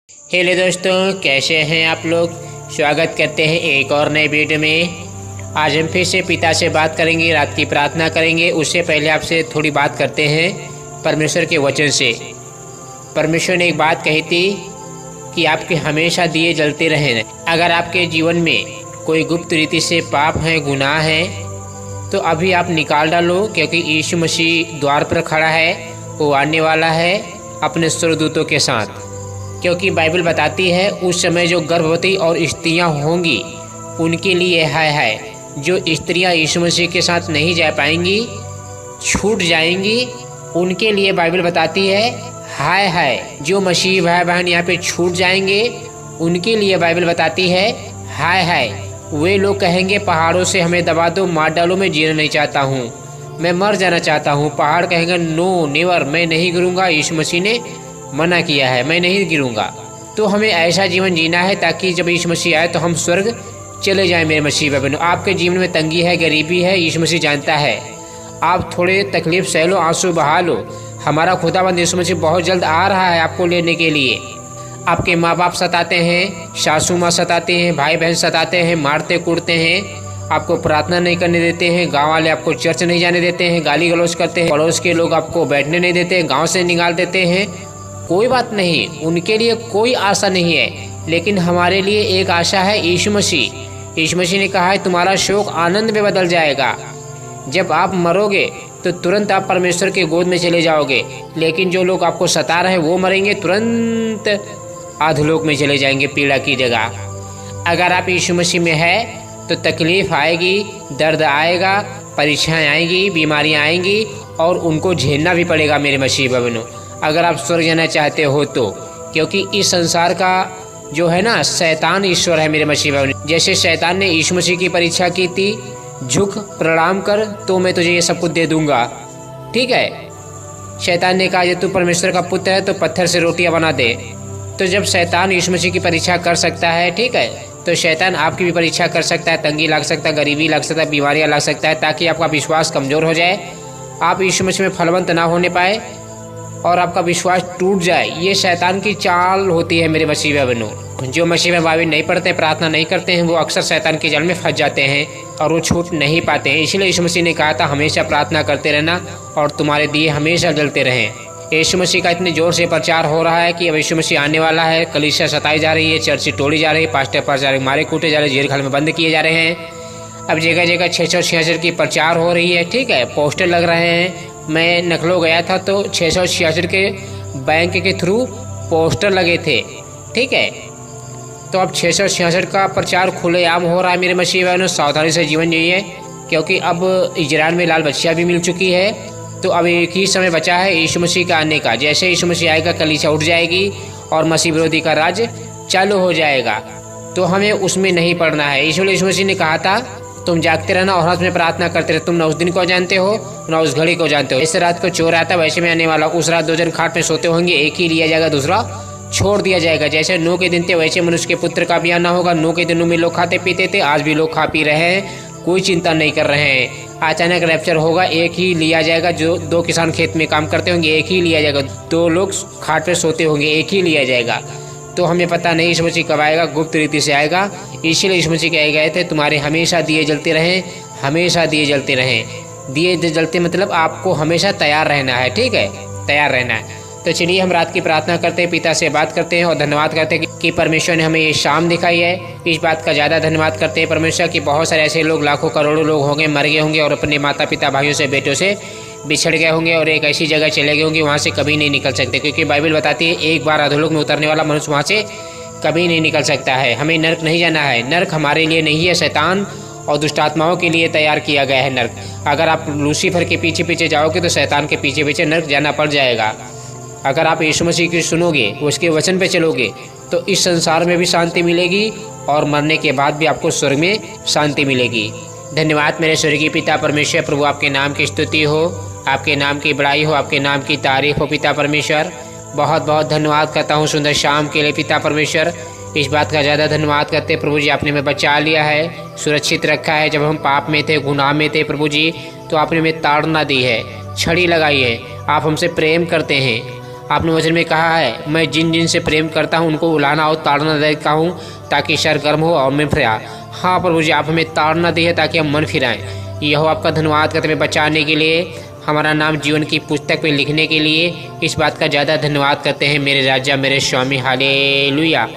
Hello दोस्तों, कैसे हैं आप लोग। स्वागत करते हैं एक और नए वीडियो में। आज हम फिर से पिता से बात करेंगे, रात की प्रार्थना करेंगे। उससे पहले आपसे थोड़ी बात करते हैं परमेश्वर के वचन से। परमेश्वर ने एक बात कही थी कि आपके हमेशा दिए जलते रहें। अगर आपके जीवन में कोई गुप्त रीति से पाप है, गुनाह है, तो अभी आप निकाल डालो, क्योंकि यीशु मसीह द्वार पर खड़ा है। वो आने वाला है अपने स्वर्गदूतों के साथ। क्योंकि बाइबल बताती है उस समय जो गर्भवती और स्त्रियां होंगी उनके लिए है। जो स्त्रियां यीशु मसीह के साथ नहीं जा पाएंगी, छूट जाएंगी, उनके लिए बाइबल बताती है हाय। जो मसीह भाई बहन यहाँ पे छूट जाएंगे उनके लिए बाइबल बताती है हाय। वे लोग कहेंगे पहाड़ों से हमें दबा दो, मार डालो, मैं जीना नहीं चाहता हूँ, मैं मर जाना चाहता हूँ। पहाड़ कहेंगे नो नेवर, मैं नहीं गिरूंगा, यीशु मसीह ने मना किया है, मैं नहीं गिरूंगा। तो हमें ऐसा जीवन जीना है ताकि जब यीशु मसीह आए तो हम स्वर्ग चले जाएं। मेरे मसीह भाई बहनों, आपके जीवन में तंगी है, गरीबी है, यीशु मसीह जानता है। आप थोड़े तकलीफ सह लो, आंसू बहा लो। हमारा खुदाबंद यीशु मसीह बहुत जल्द आ रहा है आपको लेने के लिए। आपके माँ बाप सताते हैं, सासू माँ सताते हैं, भाई बहन सताते हैं, मारते कूटते हैं, आपको प्रार्थना नहीं करने देते हैं, गांव वाले आपको चर्च नहीं जाने देते हैं, गाली गलौज करते हैं, पड़ोस के लोग आपको बैठने नहीं देते हैं, गाँव से निकाल देते हैं। कोई बात नहीं, उनके लिए कोई आशा नहीं है, लेकिन हमारे लिए एक आशा है, यीशु मसीह। यीशु मसीह ने कहा है तुम्हारा शोक आनंद में बदल जाएगा। जब आप मरोगे तो तुरंत आप परमेश्वर के गोद में चले जाओगे, लेकिन जो लोग आपको सता रहे हैं वो मरेंगे, तुरंत अधोलोक में चले जाएंगे, पीड़ा की जगह। अगर आप यीशु मसीह में है तो तकलीफ आएगी, दर्द आएगा, परीक्षाएं आएंगी, बीमारियां आएंगी, और उनको झेलना भी पड़ेगा मेरे मसीह बहनों, अगर आप स्वर्ग जाना चाहते हो तो। क्योंकि इस संसार का जो है ना, शैतान ईश्वर है मेरे मसीह भाई। जैसे शैतान ने यीशु मसीह की परीक्षा की थी, झुक प्रणाम कर तो मैं तुझे ये सब कुछ दे दूंगा, ठीक है। शैतान ने कहा यदि तू परमेश्वर का पुत्र है तो पत्थर से रोटियां बना दे। तो जब शैतान यीशु मसीह की परीक्षा कर सकता है, ठीक है, तो शैतान आपकी भी परीक्षा कर सकता है। तंगी लग सकता है, गरीबी लग सकता है, बीमारियां लग सकता है, ताकि आपका विश्वास कमजोर हो जाए, आप यीशु मसीह में फलवंत ना होने पाए और आपका विश्वास टूट जाए। ये शैतान की चाल होती है मेरे मसीह बहनों। जो मसीह में बाइबल नहीं पढ़ते, प्रार्थना नहीं करते हैं, वो अक्सर शैतान की जाल में फंस जाते हैं और वो छूट नहीं पाते हैं। इसलिए यीशु मसीह ने कहा था हमेशा प्रार्थना करते रहना और तुम्हारे दिए हमेशा जलते रहें। यीशु मसीह का इतने जोर से प्रचार हो रहा है कि अब यीशु मसीह आने वाला है। कलीसिया सताई जा रही है, चर्च तोड़ी जा रही है, पास्टर प्रचारक मारे कूटे जा रहे हैं, जेल खाने में बंद किए जा रहे हैं। अब जगह जगह 666 की प्रचार हो रही है, ठीक है, पोस्टर लग रहे हैं। मैं नखलो गया था तो 666 के बैंक के थ्रू पोस्टर लगे थे, ठीक है। तो अब 666 का प्रचार खुलेआम हो रहा है मेरे मसीह बहनों। सावधानी से जीवन जिए, क्योंकि अब इजराइल में लाल बच्चियाँ भी मिल चुकी है। तो अब एक ही समय बचा है यीशु मसीह का आने का। जैसे यीशु मसीह आएगा, कलीसिया उठ जाएगी और मसीह विरोधी का राज चालू हो जाएगा। तो हमें उसमें नहीं पड़ना है। इसलिए यीशु मसीह ने कहा था तुम जागते रहना और रात में प्रार्थना करते रहे। तुम न उस दिन को जानते हो न उस घड़ी को जानते हो। ऐसे रात को चोर आता वैसे में आने वाला। उस रात 2 जन खाट में सोते होंगे, एक ही लिया जाएगा, दूसरा छोड़ दिया जाएगा। जैसे नूह के दिन थे वैसे मनुष्य के पुत्र का भी आना होगा। नूह के दिनों में लोग खाते पीते थे, आज भी लोग खा पी रहे हैं, कोई चिंता नहीं कर रहे हैं। अचानक रैप्चर होगा, एक ही लिया जाएगा। जो 2 किसान खेत में काम करते होंगे एक ही लिया जाएगा, 2 लोग खाट पे सोते होंगे एक ही लिया जाएगा। तो हमें पता नहीं यीशु मसीह कब आएगा, गुप्त रीति से आएगा। इसीलिए यीशु मसीह कहे गए थे तुम्हारे हमेशा दिए जलते रहें, हमेशा दिए जलते रहें। दिए जलते मतलब आपको हमेशा तैयार रहना है, ठीक है, तैयार रहना है। तो चलिए हम रात की प्रार्थना करते हैं, पिता से बात करते हैं और धन्यवाद करते हैं कि परमेश्वर ने हमें ये शाम दिखाई है। इस बात का ज़्यादा धन्यवाद करते हैं परमेश्वर कि बहुत सारे ऐसे लोग, लाखों करोड़ों लोग होंगे, मर गए होंगे और अपने माता पिता, भाइयों से, बेटों से बिछड़ गए होंगे और एक ऐसी जगह चले गए होंगे वहाँ से कभी नहीं निकल सकते। क्योंकि बाइबल बताती है एक बार अधोलोक में उतरने वाला मनुष्य वहाँ से कभी नहीं निकल सकता है। हमें नर्क नहीं जाना है। नर्क हमारे लिए नहीं है, शैतान और दुष्ट आत्माओं के लिए तैयार किया गया है नर्क। अगर आप लूसीफर के पीछे पीछे जाओगे तो शैतान के पीछे पीछे नर्क जाना पड़ जाएगा। अगर आप यीशु मसीह की सुनोगे, उसके वचन पे चलोगे, तो इस संसार में भी शांति मिलेगी और मरने के बाद भी आपको स्वर्ग में शांति मिलेगी। धन्यवाद मेरे स्वर्गीय पिता परमेश्वर। प्रभु आपके नाम की स्तुति हो, आपके नाम की बड़ाई हो, आपके नाम की तारीफ हो पिता परमेश्वर। बहुत बहुत धन्यवाद करता हूँ सुंदर शाम के लिए पिता परमेश्वर। इस बात का ज़्यादा धन्यवाद करते प्रभु जी, आपने हमें बचा लिया है, सुरक्षित रखा है। जब हम पाप में थे, गुनाह में थे प्रभु जी, तो आपने हमें ताड़ना दी है, छड़ी लगाई है। आप हमसे प्रेम करते हैं, आपने वचन में कहा है, मैं जिन जिन से प्रेम करता हूँ उनको उलाना और ताड़ना देता हूँ ताकि शर गर्म हो और मन फिरा। हाँ प्रभु जी, आप हमें ताड़ना दी है ताकि हम मन फिराएं। यह आपका धन्यवाद करते हुए बचाने के लिए, हमारा नाम जीवन की पुस्तक में लिखने के लिए, इस बात का ज़्यादा धन्यवाद करते हैं मेरे राजा मेरे स्वामी। हालेलुया।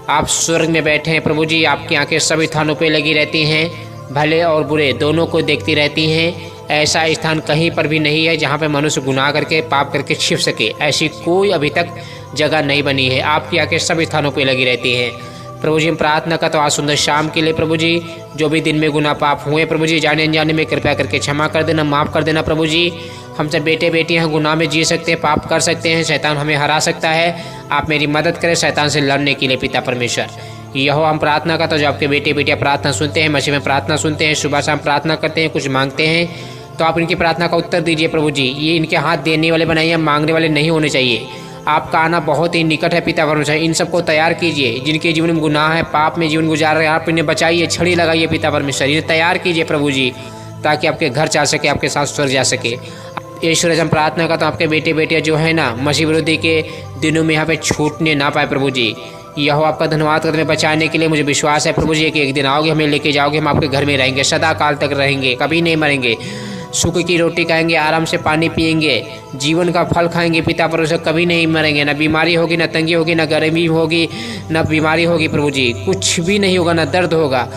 आप स्वर्ग में बैठे हैं प्रभु जी, आपकी आंखें सभी स्थानों पे लगी रहती हैं, भले और बुरे दोनों को देखती रहती हैं। ऐसा स्थान कहीं पर भी नहीं है जहाँ पे मनुष्य गुनाह करके पाप करके छिप सके। ऐसी कोई अभी तक जगह नहीं बनी है। आपकी आंखें सभी स्थानों पे लगी रहती हैं प्रभु जी। हम प्रार्थना करते हो आज सुंदर शाम के लिए प्रभु जी, जो भी दिन में गुनाह पाप हुए प्रभु जी, जाने अनजाने में कृपया करके क्षमा कर देना, माफ़ कर देना प्रभु जी। हम सब बेटे बेटियां गुनाह में जी सकते हैं, पाप कर सकते हैं, शैतान हमें हरा सकता है। आप मेरी मदद करें शैतान से लड़ने के लिए पिता परमेश्वर। यह हम प्रार्थना करते हो, जो आपके बेटे बेटियां प्रार्थना सुनते हैं, मसीह में प्रार्थना सुनते हैं, सुबह शाम प्रार्थना करते हैं, कुछ मांगते हैं, तो आप इनकी प्रार्थना का उत्तर दीजिए प्रभु जी। ये इनके हाथ देने वाले बनाइए, मांगने वाले नहीं होने चाहिए। आपका आना बहुत ही निकट है पिता परमेश्वर। इन सबको तैयार कीजिए जिनके जीवन में गुनाह है, पाप में जीवन गुजार रहे हैं, आप इन्हें बचाइए, छड़ी लगाइए पिता परमेश्वर। इन्हें तैयार कीजिए प्रभु जी, ताकि आपके घर जा सके, आपके साथ स्वर्ग जा सके। ईश्वर हम प्रार्थना करता हूँ आपके बेटे बेटियाँ जो है ना, मसीह विरोधी के दिनों में यहाँ पे छूटने ना पाए प्रभु जी। यह आपका धन्यवाद करते हैं बचाने के लिए। मुझे विश्वास है प्रभु जी कि एक दिन आओगे, हमें लेके जाओगे, हम आपके घर में रहेंगे, सदा काल तक रहेंगे, कभी नहीं मरेंगे। सुख की रोटी खाएंगे, आराम से पानी पिएंगे, जीवन का फल खाएंगे पिता परमेश्वर, कभी नहीं मरेंगे। ना बीमारी होगी, ना तंगी होगी, ना गर्मी होगी, ना बीमारी होगी प्रभु जी, कुछ भी नहीं होगा, ना दर्द होगा।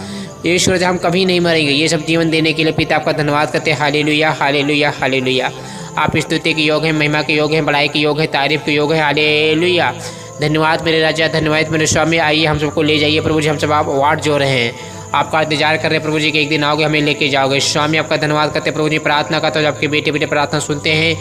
ईश्वर हम कभी नहीं मरेंगे। ये सब जीवन देने के लिए पिता आपका धन्यवाद करते हैं। Hallelujah hallelujah hallelujah. आप स्तुति के योग हैं, महिमा के योग हैं, बड़ाई के योग है, तारीफ के योग है। हालेलुया। धन्यवाद मेरे राजा, धन्यवाद मेरे स्वामी। आइए हम सबको ले जाइए प्रभु जी, हम सब आप वार्ड जो रहे हैं, आपका इंतजार कर रहे हैं प्रभु जी कि एक दिन आओगे, हमें लेके जाओगे। स्वामी आपका धन्यवाद करते हैं प्रभु जी। प्रार्थना करते हो, आपके बेटे बेटे प्रार्थना सुनते हैं,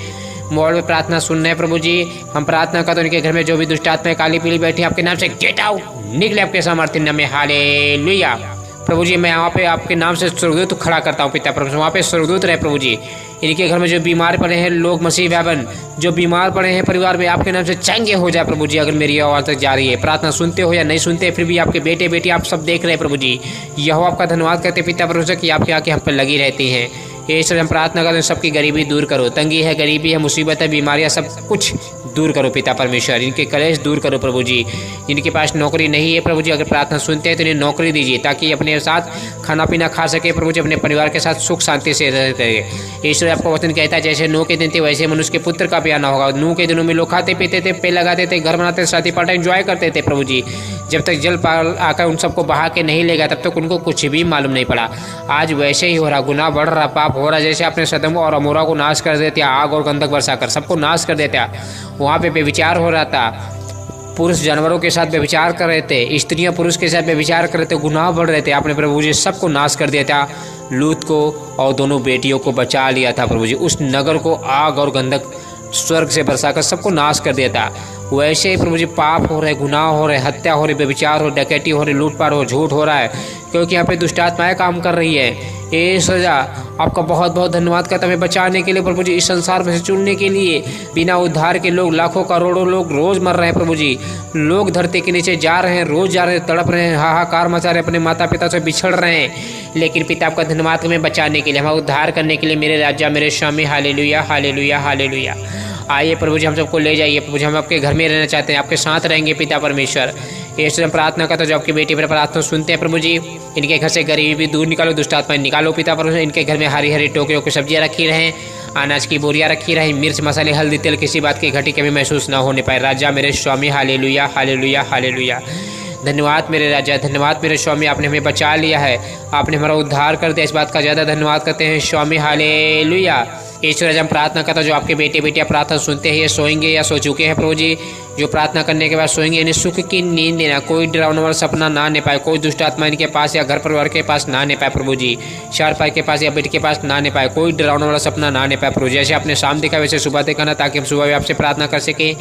मोबाइल में प्रार्थना सुन रहे हैं प्रभु जी। हम प्रार्थना करते हैं उनके घर में जो भी दुष्ट आत्माएं काली पीली बैठी, आपके नाम से गेट आउट, निकले आपके सामर्थ्य नाम में। हालेलुया। प्रभु जी मैं यहाँ पे आपके नाम से स्वर्गदूत खड़ा करता हूँ पिता परमेश्वर, वहाँ पे स्वर्गदूत रहे प्रभु जी। इनके घर में जो बीमार पड़े हैं लोग, मसीह भाई जो बीमार पड़े हैं परिवार में, आपके नाम से चंगे हो जाए प्रभु जी। अगर मेरी आवाज़ तक जा रही है, प्रार्थना सुनते हो या नहीं सुनते, फिर भी आपके बेटे बेटी आप सब देख रहे हैं प्रभु जी। यह आपका धन्यवाद करते पिता परमेश्वर कि आपके आके हम पर लगी रहती हैं। ये सब हम प्रार्थना करते हैं, सबकी गरीबी दूर करो, तंगी है, गरीबी है, मुसीबत है, बीमारियां, सब कुछ दूर करो पिता परमेश्वर। इनके कलेश दूर करो प्रभु जी। जिनके पास नौकरी नहीं है प्रभु जी, अगर प्रार्थना सुनते हैं तो इन्हें नौकरी दीजिए, ताकि अपने साथ खाना पीना खा सके प्रभु जी, अपने परिवार के साथ सुख शांति से रह सके। ईश्वर आपका वचन कहता है जैसे नूह के दिन थे वैसे मनुष्य के पुत्र का भी आना होगा। नूह के दिनों में लोग खाते पीते थे, पेड़ लगाते थे, घर बनाते थे, शादी पार्टी एंजॉय करते थे प्रभु जी। जब तक जल पाल आकर उन सबको बहा के नहीं लेगा तब तक उनको कुछ भी मालूम नहीं पड़ा। आज वैसे ही हो रहा, गुनाह बढ़ रहा, पाप हो रहा। जैसे आपने सदम और अमोरा को नाश कर देते, आग और गंधक बरसा कर सबको नाश कर देता, वहाँ पे बेविचार हो रहा था, पुरुष जानवरों के साथ व्यभिचार कर रहे थे, स्त्रियां पुरुष के साथ व्यभिचार कर रहे थे, गुनाह बढ़ रहे थे। आपने प्रभु जी सबको नाश कर दिया था, लूत को और दोनों बेटियों को बचा लिया था प्रभु जी। उस नगर को आग और गंधक स्वर्ग से बरसाकर सबको नाश कर दिया था। वैसे ही प्रभु जी पाप हो रहे, गुनाह हो रहे, हत्या हो रही, व्यभिचार हो, डकैती हो रही, लूटपाट हो, झूठ हो रहा है, क्योंकि यहाँ पे दुष्ट आत्माएं काम कर रही है। ये सजा आपका बहुत बहुत धन्यवाद करता हमें बचाने के लिए प्रभु जी, इस संसार में से चुनने के लिए। बिना उद्धार के लोग लाखों करोड़ों लोग रोज मर रहे हैं प्रभु जी। लोग धरती के नीचे जा रहे हैं, रोज जा रहे हैं, तड़प रहे हैं, हाहाकार मचा रहे हैं, अपने माता पिता से बिछड़ रहे हैं। लेकिन पिता आपका धन्यवाद हमें बचाने के लिए, हमारा उद्धार करने के लिए मेरे राजा मेरे स्वामी। Hallelujah hallelujah hallelujah. आइए प्रभु जी हम सबको ले जाइए प्रभु जी, हम आपके घर में रहना चाहते हैं, आपके साथ रहेंगे पिता परमेश्वर। ये हम प्रार्थना करते हो जो आपके बेटे पर प्रार्थना सुनते हैं प्रभु जी। इनके घर से गरीबी दूर निकालो, दुष्ट आत्माएं निकालो पिता परमेश्वर। इनके घर में हरी हरी टोकरियों की सब्जियां रखी रहें, अनाज की बोरियां रखी रहें, मिर्च मसाले हल्दी तेल किसी बात की घटी कमी महसूस ना होने पाए। राजा मेरे स्वामी। Hallelujah hallelujah hallelujah. धन्यवाद मेरे राजा, धन्यवाद मेरे स्वामी, आपने हमें बचा लिया है, आपने हमारा उद्धार कर दिया, इस बात का ज़्यादा धन्यवाद करते हैं स्वामी। हालेलुया। ईश्वर हम प्रार्थना करते हैं जो आपके बेटे बेटियां प्रार्थना सुनते हैं, ये सोएंगे या सो चुके हैं प्रभु जी, जो प्रार्थना करने के बाद सोएंगे, इन्हें सुख की नींद देना, कोई डरावना वाला सपना ना आने पाए, कोई दुष्ट आत्मा इनके पास या घर परिवार के पास ना आने पाए प्रभु जी, चार पाई के पास या बेटे के पास ना आने पाए, कोई डरावना वाला सपना ना आने पाए प्रभु जी। जैसे आपने शाम देखा वैसे सुबह देखा, ताकि हम सुबह भी आपसे प्रार्थना कर सकें।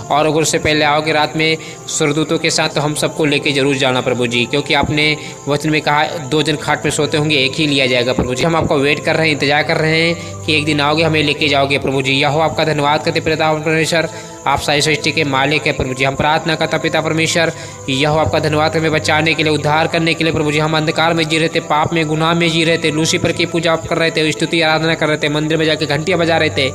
और अगर उससे पहले आओगे रात में स्वर्गदूतों के साथ, तो हम सबको लेके जरूर जाना प्रभु जी, क्योंकि आपने वचन में कहा 2 जन खाट में सोते होंगे, एक ही लिया जाएगा प्रभु जी। हम आपको वेट कर रहे हैं, इंतजार कर रहे हैं कि एक दिन आओगे, हमें लेके जाओगे प्रभु जी। यह हो आपका धन्यवाद करते पिता परमेश्वर। आप सारी सृष्टि के मालिक है प्रभु जी। हम प्रार्थना करता पिता परमेश्वर, यह आपका धन्यवाद हमें बचाने के लिए, उद्धार करने के लिए प्रभु जी। हम अंधकार में जी रहे थे, पाप में गुनाह में जी रहे थे, लूसीफर की पूजा कर रहे थे, स्तुति आराधना कर रहे थे, मंदिर में जाके घंटियाँ बजा रहे थे,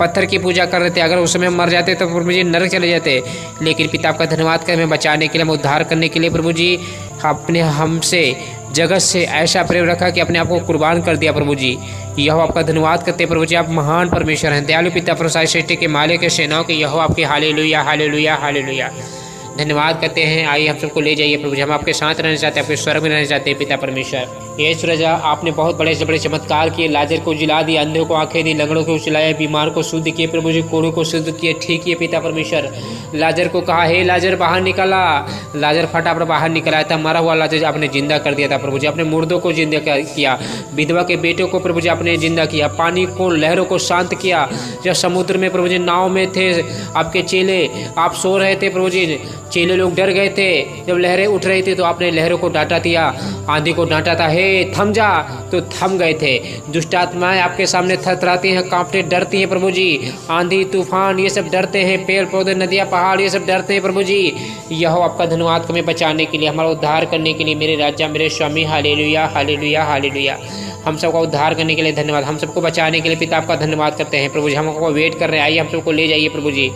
पत्थर की पूजा कर रहे थे। अगर उस समय मर जाते तो प्रभु जी नरक चले जाते, लेकिन पिता आपका धन्यवाद कर हमें बचाने के लिए, हमें उद्धार करने के लिए प्रभु जी आपने हमसे जगत से ऐसा प्रेम रखा कि अपने आप को कुर्बान कर दिया प्रभु जी। यह आपका धन्यवाद करते प्रभु जी। आप महान परमेश्वर हैं, दयालु पिता पर सारी सृष्टि के मालिक है, सेनाओं के यह आपके हालेलुया हालेलुया हालेलुया धन्यवाद करते हैं। आइए हम सबको ले जाइए प्रभु जी, हम आपके साथ रहना चाहते हैं, आपके स्वर्ग में रहना चाहते हैं पिता परमेश्वर। ये सूरजा आपने बहुत बड़े से बड़े चमत्कार किए, लाजर को जिला दिया, अंधे को आंखें दी, लंगड़ों को उछलाया, बीमार को शुद्ध किए प्रभु जी, कोढ़ों को शुद्ध किए, ठीक किए पिता परमेश्वर। लाजर को कहा हे लाजर बाहर निकला, लाजर फटाफट बाहर निकला था, मरा हुआ लाजर आपने जिंदा कर दिया था प्रभु जी। आपने मुर्दों को जिंदा किया, विधवा के बेटों को प्रभु जी आपने जिंदा किया, पानी को लहरों को शांत किया। जब समुद्र में प्रभु जी नाव में थे आपके चेले, आप सो रहे थे प्रभु जी, चेले लोग डर गए थे, जब लहरें उठ रही थी तो आपने लहरों को डांटा दिया, आंधी को डांटा था, हे थम जा, तो थम गए थे। दुष्ट आत्माएं आपके सामने थरथराती हैं, कांपते डरती हैं प्रभु जी, आंधी तूफान ये सब डरते हैं, पेड़ पौधे नदियाँ पहाड़ ये सब डरते हैं प्रभु जी। यह आपका धन्यवाद हमें बचाने के लिए, हमारा उद्धार करने के लिए, मेरे राजा मेरे स्वामी हालेलुया हालेलुया हालेलुया। हम सबका उद्धार करने के लिए धन्यवाद, हम सबको बचाने के लिए पिता आपका धन्यवाद करते हैं प्रभु जी। हम आपको वेट कर रहे हैं, आइए हम सबको ले जाइए प्रभु जी।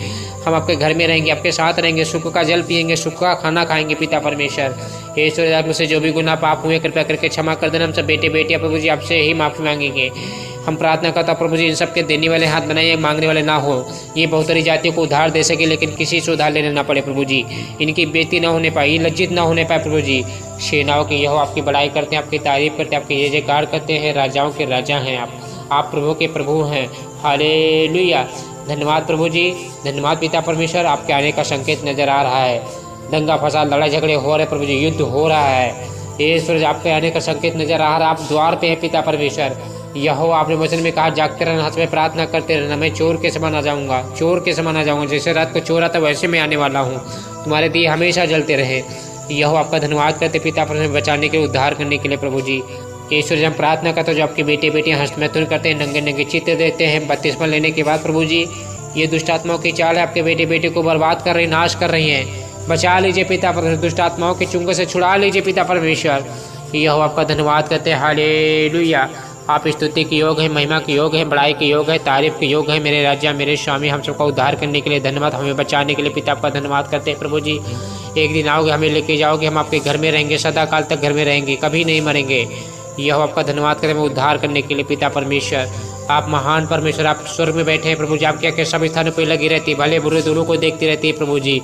हम आपके घर में रहेंगे, आपके साथ रहेंगे, सुख का जल पिएंगे, सुख का खाना खाएंगे पिता परमेश्वर। हे सूर्य मुझसे जो भी गुनाह पाप हुए कृपया करके क्षमा कर देना। हम सब बेटे बेटियाँ प्रभु जी आपसे ही माफ़ी मांगेंगे। हम प्रार्थना करता प्रभु जी इन सबके देने वाले हाथ बनाइए, मांगने वाले ना हो। ये बहुत सारी जातियों को उधार दे सके लेकिन किसी से उधार लेने ना पड़े प्रभु जी, इनकी बेइज्जती ना होने पाए, लज्जित ना होने पाए प्रभु जी। सेनाओं की यह आपकी बड़ाई करते हैं, आपकी तारीफ करते हैं, आपकी जय जयकार करते हैं। राजाओं के राजा हैं आप प्रभु के प्रभु हैं। हालेलुया धन्यवाद प्रभु जी, धन्यवाद पिता परमेश्वर। आपके आने का संकेत नजर आ रहा है, दंगा फसाद लड़ाई झगड़े हो रहे प्रभु जी, युद्ध हो रहा है। ये सूरज आपके आने का संकेत नजर आ रहा है, आप द्वार पे हैं पिता परमेश्वर। यह आपने वचन में कहा जागते रहना, हाथ में प्रार्थना करते रहना। मैं चोर के समान आ जाऊँगा, चोर के समान आ जाऊँगा, जैसे रात को चोर आता वैसे मैं आने वाला हूँ। तुम्हारे दिए हमेशा जलते रहे। यह आपका धन्यवाद करते पिता परमेश्वर, बचाने के उद्धार करने के लिए प्रभु जी। ईश्वर हम प्रार्थना करते जो आपके बेटे बेटियाँ हंसमैथुन करते हैं, नंगे नंगे चित्त देते हैं बपतिस्मा लेने के बाद प्रभु जी। ये दुष्ट आत्माओं की चाल है, आपके बेटे बेटे को बर्बाद कर रही, नाश कर रही हैं। बचा लीजिए पिता परमेश्वर, दुष्ट आत्माओं के चुंगल से छुड़ा लीजिए पिता परमेश्वर। यह आपका धन्यवाद करते हैं। हालेलुया आप स्तुति के योग है, महिमा के योग है, बड़ाई के योग है, तारीफ के योग है मेरे राजा मेरे स्वामी। हम सबका उद्धार करने के लिए धन्यवाद, हमें बचाने के लिए पिता आपका धन्यवाद करते हैं प्रभु जी। एक दिन आओगे, हमें लेके जाओगे, हम आपके घर में रहेंगे, सदा काल तक घर में रहेंगे, कभी नहीं मरेंगे। यह आपका धन्यवाद करें, हमें उद्धार करने के लिए पिता परमेश्वर। आप महान परमेश्वर, आप स्वर्ग में बैठे हैं प्रभु जी, आपके आगे सब स्थानों पर लगी रहती है, भले बुरे दोनों को देखती रहती है प्रभु जी।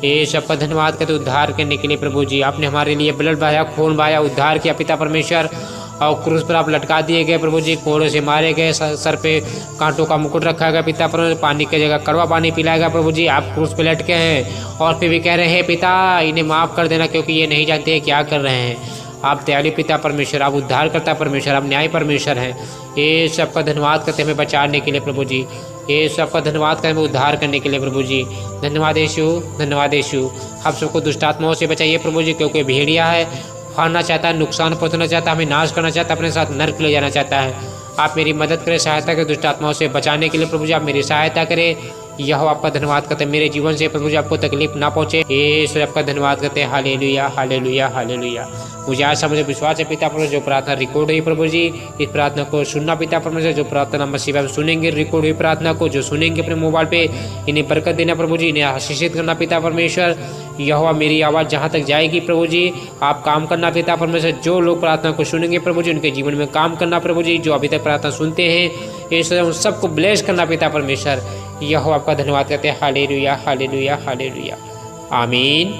ये सबका धन्यवाद करते उद्धार करने के लिए प्रभु जी। आपने हमारे लिए ब्लड बहाया, खून बहाया, उद्धार किया पिता परमेश्वर। और क्रूस पर आप लटका दिए गए प्रभु जी, कोड़ों से मारे गए, सर पे कांटों का मुकुट रखा गया पिता परमेश्वर, पानी की जगह कड़वा पानी पिलाया गया प्रभु जी। आप क्रूस पे लटके हैं और फिर भी कह रहे हैं पिता इन्हें माफ़ कर देना क्योंकि ये नहीं जानते हैं क्या कर रहे हैं। आप दयालु पिता परमेश्वर, आप उद्धार करता परमेश्वर, आप न्याय परमेश्वर हैं। ये सबका धन्यवाद करते हमें बचाने के लिए प्रभु जी। ये सबका धन्यवाद करें हमें उद्धार करने के लिए प्रभु जी। धन्यवाद यीशु, धन्यवाद यीशु। आप सबको दुष्ट आत्माओं से बचाइए प्रभु जी, क्योंकि भेड़िया है, फाड़ना चाहता है, नुकसान पहुंचाना चाहता है, हमें नाश करना चाहता है, अपने साथ नर्क ले जाना चाहता है। आप मेरी मदद करें, सहायता करें दुष्ट आत्माओं से बचाने के लिए प्रभु जी। आप मेरी सहायता करें। यह आपका धन्यवाद करते हैं, मेरे जीवन से प्रभु जी आपको तकलीफ ना पहुंचे। ये आपका धन्यवाद करते हैं। Hallelujah hallelujah hallelujah. मुझे आशा मुझे विश्वास है पिता परमेश्वर, जो प्रार्थना रिकॉर्ड हुई प्रभु जी, इस प्रार्थना को सुनना पिता परमेश्वर, जो प्रार्थना मसीह में सुनेंगे रिकॉर्ड हुई प्रार्थना को, जो सुनेंगे अपने मोबाइल पे, इन्हें बरकत देना प्रभु जी, इन्हें आशीषित करना पिता परमेश्वर। यह मेरी आवाज़ जहाँ तक जाएगी प्रभु जी, आप काम करना पिता परमेश्वर। जो लोग प्रार्थना को सुनेंगे प्रभु जी, उनके जीवन में काम करना प्रभु जी। जो अभी तक प्रार्थना सुनते हैं ईश्वर उन सबको ब्लेस करना पिता परमेश्वर। यह आपका धन्यवाद करते हैं। हालेलुया हालेलुया हालेलुया आमीन।